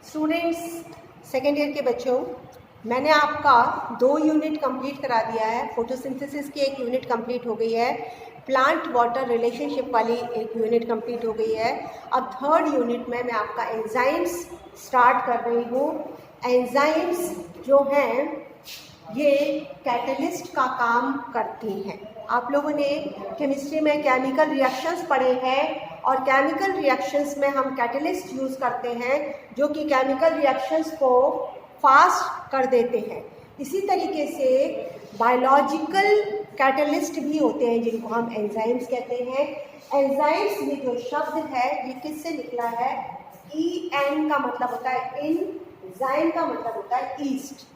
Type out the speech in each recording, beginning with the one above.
Students, second year के बच्चों, मैंने आपका 2 यूनिट कंप्लीट करा दिया है। फोटोसिंथेसिस की एक यूनिट कंप्लीट हो गई है, प्लांट वाटर रिलेशनशिप वाली एक यूनिट कंप्लीट हो गई है। अब थर्ड यूनिट में मैं आपका एंजाइम्स स्टार्ट कर रही हूँ। एंजाइम्स जो हैं ये कैटलिस्ट का काम करती हैं। आप लोगों ने केमिस्ट्री में केमिकल रिएक्शंस पढ़े हैं और केमिकल रिएक्शंस में हम कैटलिस्ट यूज़ करते हैं जो कि केमिकल रिएक्शंस को फास्ट कर देते हैं। इसी तरीके से बायोलॉजिकल कैटलिस्ट भी होते हैं जिनको हम एंजाइम्स कहते हैं। एंजाइम्स में जो शब्द है ये किससे निकला है? EN का मतलब होता है इन, एंजाइम का मतलब होता है ईस्ट।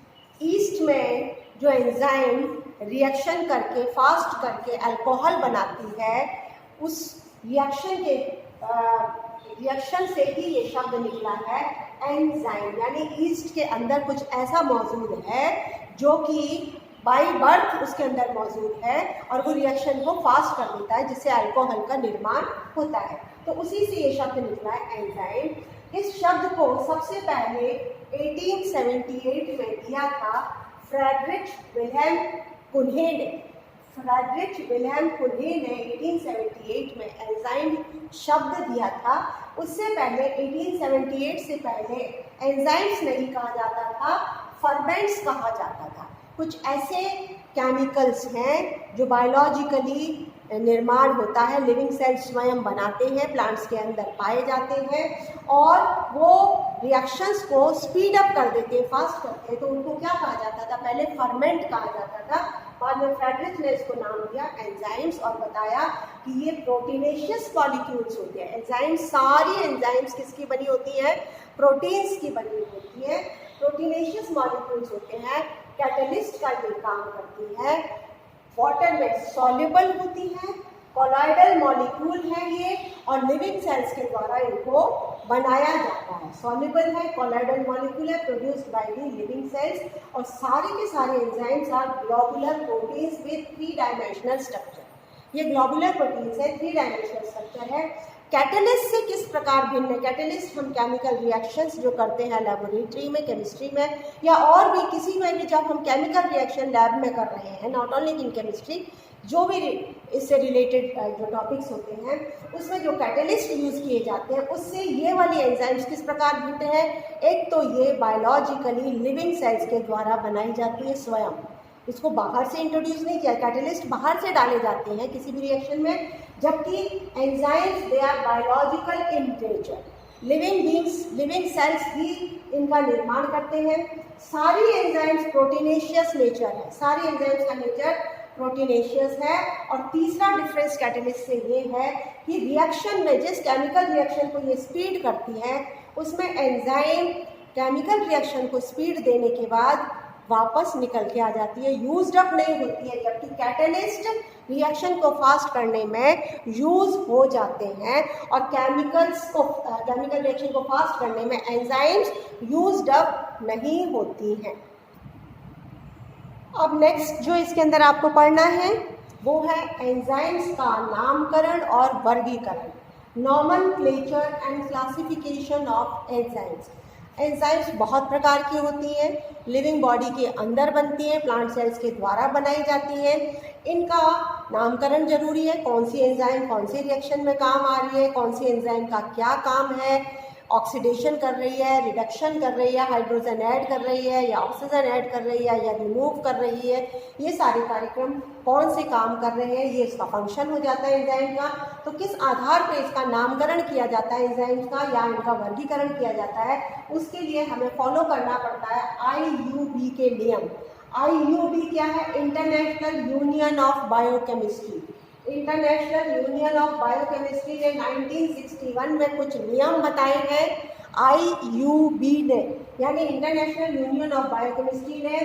ईस्ट में जो एंजाइम रिएक्शन करके फास्ट करके अल्कोहल बनाती है, उस रिएक्शन से ही ये शब्द निकला है एंजाइम। यानी ईस्ट के अंदर कुछ ऐसा मौजूद है जो कि बाय बर्थ उसके अंदर मौजूद है और वो रिएक्शन को फास्ट कर देता है जिससे अल्कोहल का निर्माण होता है। तो उसी से ये शब्द निकला है एंजाइम। इस शब्द को सबसे पहले 1878 में दिया था फ्रेडरिच विल्हेम कुन्हे ने। फ्रेडरिच विल्हेम कुन्हे ने 1878 में एंजाइम शब्द दिया था। उससे पहले 1878 से पहले एंजाइम्स नहीं कहा जाता था, फर्मेंट्स कहा जाता था। कुछ ऐसे केमिकल्स हैं जो बायोलॉजिकली निर्माण होता है, लिविंग सेल्स स्वयं बनाते हैं, प्लांट्स के अंदर पाए जाते हैं और वो रिएक्शंस को स्पीड अप कर देते हैं, फास्ट करते हैं। तो उनको क्या कहा जाता था? पहले फर्मेंट कहा जाता था, बाद में फ्रेडरिच ने इसको नाम दिया एंजाइम्स और बताया कि ये प्रोटीनेशियस मॉलिक्यूल्स होते हैं। एंजाइम्स, सारी एंजाइम्स किसकी बनी होती हैं? प्रोटीन्स की बनी होती है। प्रोटीनेशियस मॉलिक्यूल्स होते हैं। कैटलिस्ट का ये काम करती है। वाटर में सॉल्युबल होती है, कोलॉइडल मॉलिक्यूल है ये और लिविंग सेल्स के द्वारा इनको बनाया जाता है। सॉल्युबल है, कोलॉइडल मॉलिक्यूल है, produced by the living cells और सारे के सारे enzymes are globular proteins with 3 dimensional structure. ये ग्लोबुलर प्रोटीन्स है, 3 डायमेंशनल स्ट्रक्चर है। कैटलिस्ट से किस प्रकार भिन्न है? कैटलिस्ट हम केमिकल रिएक्शंस जो करते हैं लेबोरेटरी में, केमिस्ट्री में या और भी किसी में भी, जब हम केमिकल रिएक्शन लैब में कर रहे हैं, नॉट ओनली इन केमिस्ट्री, जो भी इससे रिलेटेड जो टॉपिक्स होते हैं उसमें जो कैटलिस्ट यूज़ किए जाते हैं उससे ये वाली एंजाइम्स किस प्रकार भिन्न है? एक तो ये बायोलॉजिकली लिविंग सेल्स के द्वारा बनाई जाती है स्वयं, इसको बाहर से इंट्रोड्यूस नहीं किया। कैटलिस्ट बाहर से डाले जाते हैं किसी भी रिएक्शन में, जबकि enzymes they are biological in nature. Living beings, living cells ही इनका निर्माण करते हैं। सारी एंजाइम्स प्रोटीनेशियस नेचर है, सारी एंजाइम्स का नेचर प्रोटीनेशियस है। और तीसरा डिफरेंस कैटलिस्ट से ये है कि रिएक्शन में जिस केमिकल रिएक्शन को ये स्पीड करती है उसमें एंजाइम केमिकल रिएक्शन को स्पीड देने के बाद वापस निकल के आ जाती है, यूज्ड अप नहीं होती है, जबकि कैटलिस्ट रिएक्शन को फास्ट करने में यूज हो जाते हैं और केमिकल रिएक्शन को फास्ट करने में एंजाइम्स यूज्ड अप नहीं होती हैं। अब नेक्स्ट जो इसके अंदर आपको पढ़ना है वो है एंजाइम्स का नामकरण और वर्गीकरण, nomenclature and classification of enzymes. Enzymes बहुत प्रकार की होती हैं, लिविंग बॉडी के अंदर बनती हैं, प्लांट सेल्स के द्वारा बनाई जाती हैं। इनका नामकरण जरूरी है, कौन सी एंजाइम कौन सी रिएक्शन में काम आ रही है, कौन सी एंजाइम का क्या काम है, ऑक्सीडेशन कर रही है, रिडक्शन कर रही है, हाइड्रोजन ऐड कर रही है या ऑक्सीजन ऐड कर रही है या रिमूव कर रही है, ये सारे कार्यक्रम कौन से काम कर रहे हैं, ये इसका फंक्शन हो जाता है एंजाइम का। तो किस आधार पर इसका नामकरण किया जाता है एंजाइम्स का या इनका वर्गीकरण किया जाता है, उसके लिए हमें फॉलो करना पड़ता है IUB के नियम। IUB क्या है? International union of biochemistry. International union of biochemistry ने 1961 में कुछ नियम बताए हैं। IUB ने, यानी इंटरनेशनल यूनियन ऑफ बायोकेमिस्ट्री ने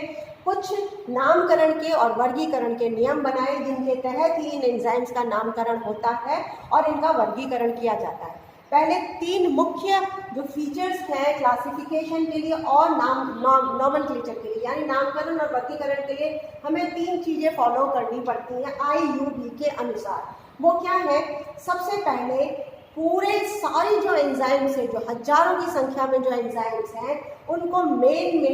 कुछ नामकरण के और वर्गीकरण के नियम बनाए जिनके तहत ही इन एंजाइम्स का नामकरण होता है और इनका वर्गीकरण किया जाता है। पहले 3 मुख्य जो फीचर्स हैं क्लासिफिकेशन के लिए और नॉमेनक्लेचर के लिए, यानी नामकरण और वर्गीकरण के लिए हमें 3 चीज़ें फॉलो करनी पड़ती हैं IUB के अनुसार। वो क्या है? सबसे पहले पूरे सारी जो एंजाइम्स है, जो हजारों की संख्या में जो एंजाइम्स हैं, उनको मेन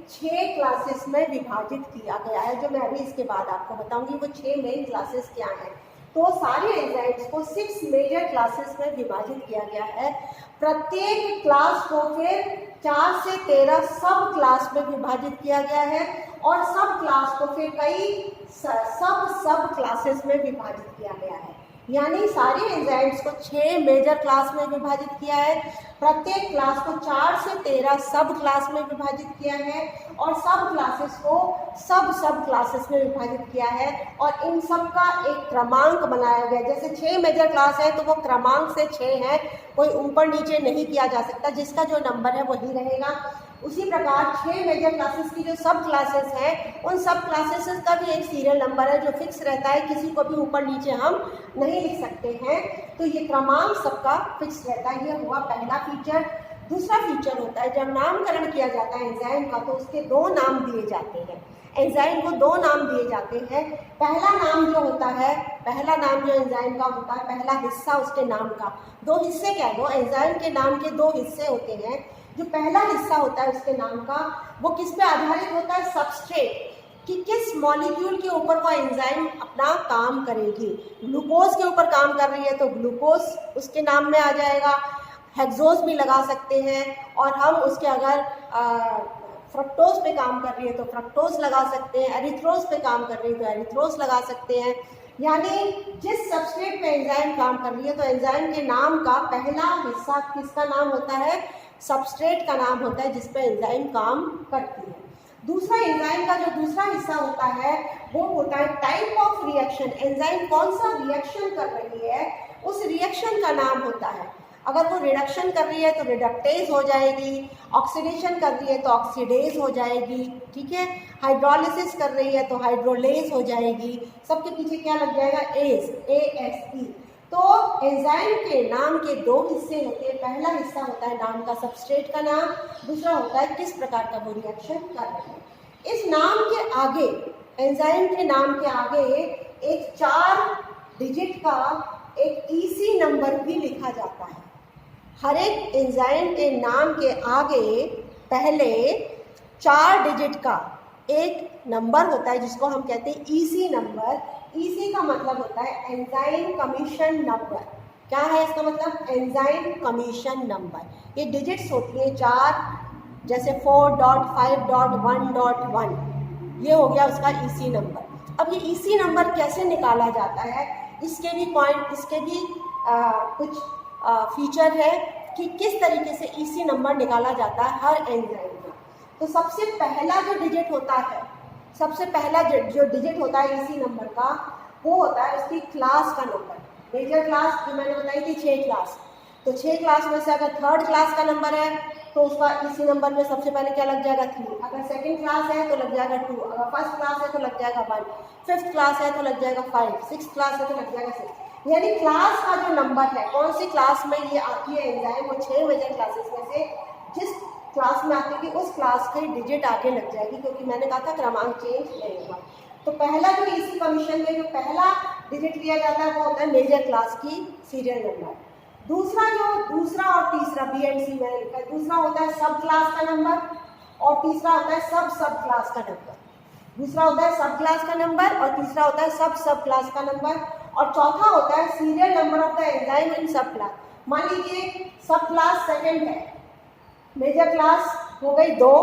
6 क्लासेस में विभाजित किया गया है, जो मैं अभी इसके बाद आपको बताऊंगी वो 6 मेन क्लासेस क्या हैं। तो सारे एंजाइम्स को 6 मेजर क्लासेस में विभाजित किया गया है। प्रत्येक क्लास को फिर 4 से 13 सब क्लास में विभाजित किया गया है और सब क्लास को फिर कई सब क्लासेस में विभाजित किया गया है। यानी सारे एंजाइम्स को 6 मेजर क्लास में विभाजित किया है, प्रत्येक क्लास को 4 से 13 सब क्लास में विभाजित किया है और सब क्लासेस को सब क्लासेस में विभाजित किया है और इन सब का एक क्रमांक बनाया गया। जैसे 6 मेजर क्लास है तो वो क्रमांक से 6 है, कोई ऊपर नीचे नहीं किया जा सकता, जिसका जो नंबर है वही रहेगा। उसी प्रकार 6 मेजर क्लासेस की जो सब क्लासेस हैं, उन सब क्लासेस का भी एक सीरियल नंबर है जो फिक्स रहता है, किसी को भी ऊपर नीचे हम नहीं लिख सकते हैं। तो ये क्रमांक सबका फिक्स रहता है। ये हुआ पहला फीचर। दूसरा फीचर होता है जब नामकरण किया जाता है एंजाइम का तो उसके 2 नाम दिए जाते हैं। एंजाइम को 2 नाम दिए जाते हैं। पहला नाम जो होता है, पहला नाम जो एंजाइम का होता है, पहला हिस्सा उसके नाम का, 2 हिस्से कह दो, एंजाइम के नाम के 2 हिस्से होते हैं। जो पहला हिस्सा होता है उसके नाम का, वो किस पे आधारित होता है? सबस्ट्रेट, कि किस मॉलिक्यूल के ऊपर वो एंजाइम अपना काम करेगी। ग्लूकोज के ऊपर काम कर रही है तो ग्लूकोज उसके नाम में आ जाएगा। हेक्सोज भी लगा सकते हैं और हम उसके अगर फ्रक्टोज पे काम कर रही है तो फ्रक्टोज लगा सकते हैं, एरिथ्रोज पे काम कर रही है तो एरिथ्रोज लगा सकते हैं। यानी जिस सबस्ट्रेट पे एंजाइम काम कर रही है तो एंजाइम के नाम का पहला हिस्सा किसका नाम होता है? सबस्ट्रेट का नाम होता है जिस पे एंजाइम काम करती है। दूसरा एंजाइम का जो दूसरा हिस्सा होता है वो होता है टाइप ऑफ रिएक्शन। एंजाइम कौन सा रिएक्शन कर रही है उस रिएक्शन का नाम होता है। अगर वो रिडक्शन कर रही है तो रिडक्टेज हो जाएगी, ऑक्सीडेशन कर रही है तो ऑक्सीडेज हो जाएगी, ठीक है। हाइड्रोलिसिस कर रही है तो हाइड्रोलेज हो जाएगी। सबके पीछे क्या लग जाएगा? As, ASE। तो एंजाइम के नाम के 2 हिस्से होते हैं। पहला हिस्सा होता है नाम का, सबस्ट्रेट का नाम, दूसरा होता है किस प्रकार का वो रिएक्शन कर रहे हैं। इस नाम के आगे, एंजाइम के नाम के आगे एक 4 डिजिट का एक EC नंबर भी लिखा जाता है। हर एक एंजाइम के नाम के आगे पहले 4 डिजिट का एक नंबर होता है जिसको हम कहते हैं EC नंबर। EC का मतलब होता है एंजाइम कमीशन नंबर। क्या है इसका मतलब? Enzyme commission number. ये डिजिट्स होती हैं 4, जैसे 4.5.1.1, ये हो गया उसका EC नंबर। अब ये EC नंबर कैसे निकाला जाता है, इसके भी कुछ फीचर है कि किस तरीके से EC नंबर निकाला जाता है हर एंजाइम का। तो सबसे पहला जो डिजिट होता है, सबसे पहला जो डिजिट होता है EC नंबर का, वो होता है उसकी क्लास का नंबर। मेजर क्लास जो मैंने बताई थी 6 क्लास, तो 6 क्लास में से अगर 3rd क्लास का नंबर है तो उसका EC नंबर में सबसे पहले क्या लग जाएगा? 3। अगर 2nd क्लास है तो लग जाएगा 2, अगर 1st क्लास है तो लग जाएगा 1, 5th क्लास है तो लग जाएगा 5, 6th क्लास है तो लग जाएगा 6। यानी क्लास का जो नंबर है, कौन सी क्लास में ये आती है एंजाइम, वो 6 मेजर क्लासेस में से जिस क्लास में आती है उस क्लास की डिजिट आगे लग जाएगी, क्योंकि मैंने कहा था क्रमांक चेंज नहीं होगा। तो पहला जो EC कमीशन में जो पहला डिजिट लिया जाता है वो होता है मेजर क्लास की सीरियल नंबर। दूसरा और तीसरा B and C मैंने लिखा है। दूसरा होता है सब क्लास का नंबर और तीसरा होता है सब क्लास का नंबर। दूसरा होता है सब क्लास का नंबर और तीसरा होता है सब क्लास का नंबर और चौथा होता है serial number of the enzyme इन सब क्लास। मान लीजिए सब क्लास 2nd है, मेजर क्लास हो गई 2,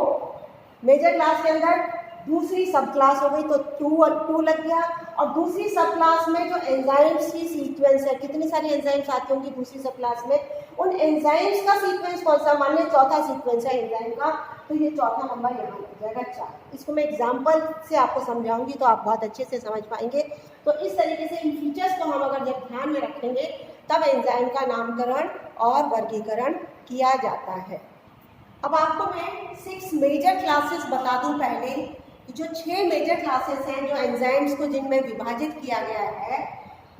मेजर क्लास के अंदर दूसरी सब क्लास हो गई तो 2 और 2 लग गया। और दूसरी सब क्लास में जो एंजाइम्स की सीक्वेंस है, कितनी सारी एंजाइम्स आती होंगी दूसरी सब क्लास में, उन एंजाइम्स का सीक्वेंस कौन सा? मान लीजिए चौथा सीक्वेंस है एंजाइम का, तो ये चौथा नंबर यहाँ लग जाएगा 4। इसको मैं एग्जाम्पल से आपको समझाऊंगी तो आप बहुत अच्छे से समझ पाएंगे। तो इस तरीके से इन फीचर्स को हम अगर जब ध्यान में रखेंगे तब एंजाइम का नामकरण और वर्गीकरण किया जाता है। अब आपको मैं 6 मेजर क्लासेस बता दूं पहले। जो 6 मेजर क्लासेस हैं जो एंजाइम्स को जिनमें विभाजित किया गया है,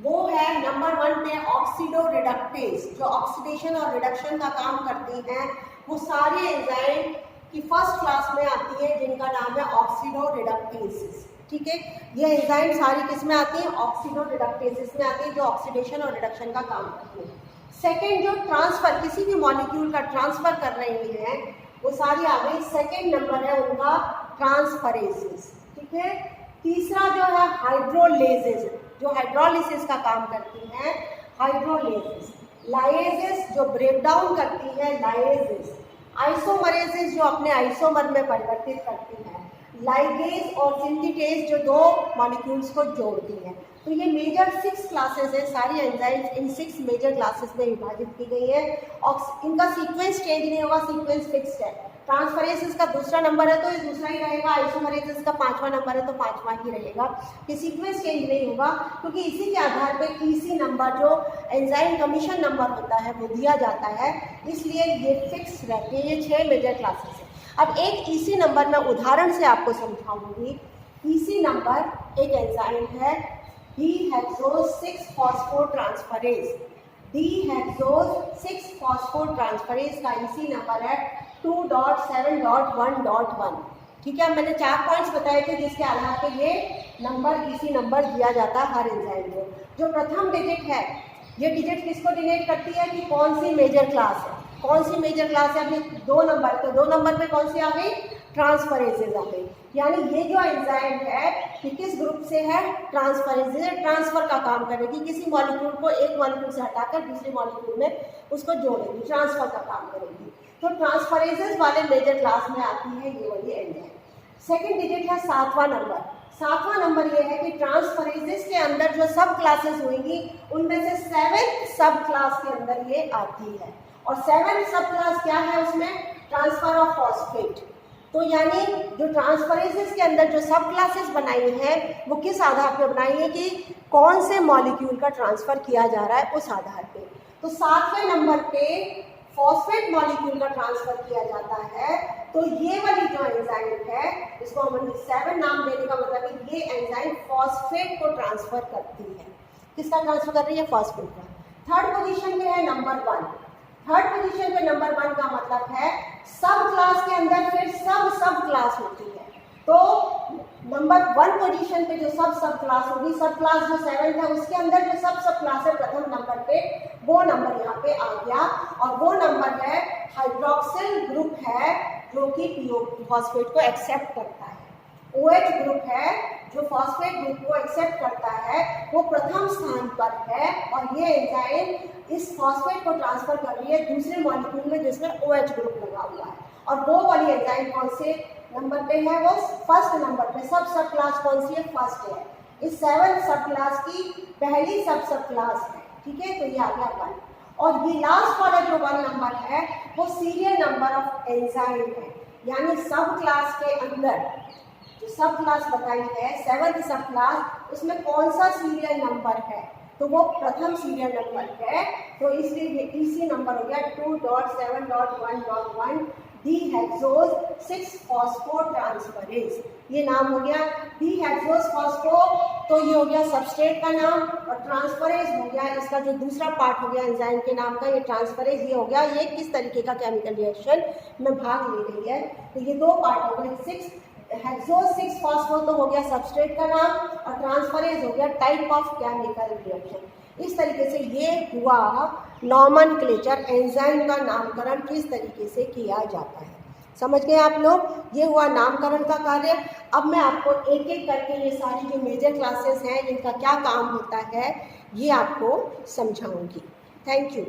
वो है नंबर 1 पे ऑक्सीडो रिडक्टेज, जो ऑक्सीडेशन और रिडक्शन का काम करती हैं। वो सारे एंजाइम की 1st क्लास में आती है जिनका नाम है ऑक्सीडो रिडक्टेसेस, ठीक है। ये एंजाइम सारी किस में आती है? ऑक्सीडो रिडक्टेसेस में आती है, जो ऑक्सीडेशन और रिडक्शन का काम करती है। सेकेंड जो ट्रांसफर, किसी भी मॉलिक्यूल का ट्रांसफर कर रही हैं वो सारी आ गई। सेकेंड नंबर है उनका ट्रांसफरेसेस, ठीक है। तीसरा जो है हाइड्रोलेजेस, जो हाइड्रोलिसिस का काम करती हैं, हाइड्रोलेजेस। लाइजेस जो ब्रेक डाउन करती है, लाइजेस। आइसोमरेजेस जो अपने आइसोमर में परिवर्तित करती हैं। लाइगेज और सिंथेटेज जो दो मॉलिक्यूल्स को जोड़ती हैं। तो ये मेजर 6 क्लासेस है, सारी एंजाइम्स इन 6 मेजर क्लासेस में विभाजित की गई है और इनका सीक्वेंस चेंज नहीं होगा, सीक्वेंस फिक्स्ड है। ट्रांसफरेसेस का दूसरा नंबर है तो ये दूसरा ही रहेगा, आइसोमरेसेस का 5वां नंबर है तो 5वां ही रहेगा। ये सीक्वेंस चेंज नहीं होगा क्योंकि इसी के आधार पे ईसी नंबर जो एंजाइम कमीशन नंबर होता है वो दिया जाता है, इसलिए ये फिक्स रहते हैं। ये 6 मेजर क्लासेस है। अब एक ईसी नंबर मैं उदाहरण से आपको समझाऊंगी। ईसी नंबर एक एंजाइम है डीहेक्सोज 6-फॉस्फोट्रांसफरेज। डीहेक्सोज 6-फॉस्फोट्रांसफरेज का ईसी नंबर है 2.7.1.1। ठीक है, मैंने 4 पॉइंट्स बताए थे जिसके आधार पे ये नंबर ईसी नंबर दिया जाता है हर एंजाइम को। जो प्रथम डिजिट है, ये डिजिट किसको डिनोट करती है कि कौन सी मेजर क्लास है, कौन सी मेजर क्लास है। अभी 2 नंबर, तो 2 नंबर पे कौन सी आ गई, ट्रांसफरेजेज आ गई। यानी ये जो एंजाइम है ये किस ग्रुप से है, ट्रांसफरेजेज। ट्रांसफर का काम करेगी, किसी मॉलिक्यूल को एक मॉलिक्यूल से हटाकर दूसरे मॉलिक्यूल में उसको जोड़ेगी, ट्रांसफर का काम करेगी। तो ट्रांसफरेजेज वाले मेजर क्लास में आती है ये वाली एंजाइम। सेकेंड डिजिट है 7वां नंबर। 7वां नंबर ये है कि ट्रांसफरेजेस के अंदर जो सब क्लासेस होंगी उनमें से 7th सब क्लास के अंदर ये आती है। और 7th सब क्लास क्या है, उसमें ट्रांसफर ऑफ फॉस्फेट। तो यानी जो ट्रांसफरेजेस के अंदर जो सब क्लासेस बनाई हैं वो किस आधार पर बनाई है कि कौन से मॉलिक्यूल का ट्रांसफर किया जा रहा है उस आधार पे। तो 7वें नंबर पे फॉस्फेट मॉलिक्यूल का ट्रांसफर किया जाता है। तो ये वाली जो एंजाइम है इसको हम 7 नाम देने का मतलब है ये एंजाइम फॉस्फेट को ट्रांसफर करती है। किसका ट्रांसफर कर रही है, फॉस्फेट का। थर्ड पोजीशन पे है नंबर 1। थर्ड पोजीशन पे नंबर 1 का मतलब है सब क्लास के अंदर फिर सब क्लास होती है। तो नंबर 1 पोजीशन पे जो सब क्लास होगी, सब क्लास जो 7th है उसके अंदर जो सब क्लास है प्रथम नंबर पे, वो नंबर यहाँ पे आ गया। और वो नंबर है हाइड्रोक्सिल ग्रुप है जो कि फॉस्फेट को एक्सेप्ट करता है। OH ग्रुप है जो फॉस्फेट ग्रुप को एक्सेप्ट करता है, वो प्रथम स्थान पर है। और ये एंजाइम इस फॉस्फेट को ट्रांसफर कर रही है दूसरे मॉलिक्यूल में जिसमें OH ग्रुप लगा हुआ है। और वो वाली एंजाइम कौन से नंबर पे है, वो फर्स्ट नंबर पे। सब क्लास कौन सी है, फर्स्ट है। इस 7th सब क्लास की पहली सब क्लास है, ठीक है। तो ये आ गया 1। और ये लास्ट वाला जो 1 नंबर है वो सीरियल नंबर ऑफ एंजाइम है। यानी सब क्लास के अंदर जो सब क्लास बताई है 7th सब क्लास, उसमें कौन सा सीरियल नंबर है, तो वो प्रथम सीरियल नंबर है। तो इसलिए ये ईसी नंबर हो गया 2.7.1.1 डीहेक्सोज 6-फॉस्फोट्रांसफरेज। ये नाम हो गया डीहेक्सोज फॉस्फो, तो ये हो गया सबस्ट्रेट का नाम। और ट्रांसफरेज हो गया इसका जो दूसरा पार्ट हो गया एंजाइम के नाम का, ये ट्रांसफरेज ये हो गया ये किस तरीके का केमिकल रिएक्शन में भाग ले रही है। तो ये 2 पार्ट हो गए। हेक्सोज 6-फॉस्फो तो हो गया सबस्ट्रेट का नाम और ट्रांसफरेज हो गया टाइप ऑफ केमिकल रिएक्शन। इस तरीके से ये हुआ नॉमेनक्लेचर, एंजाइम का नामकरण किस तरीके से किया जाता है। समझ गए आप लोग, ये हुआ नामकरण का कार्य। अब मैं आपको एक एक करके ये सारी जो मेजर क्लासेस हैं इनका क्या काम होता है ये आपको समझाऊंगी। Thank you.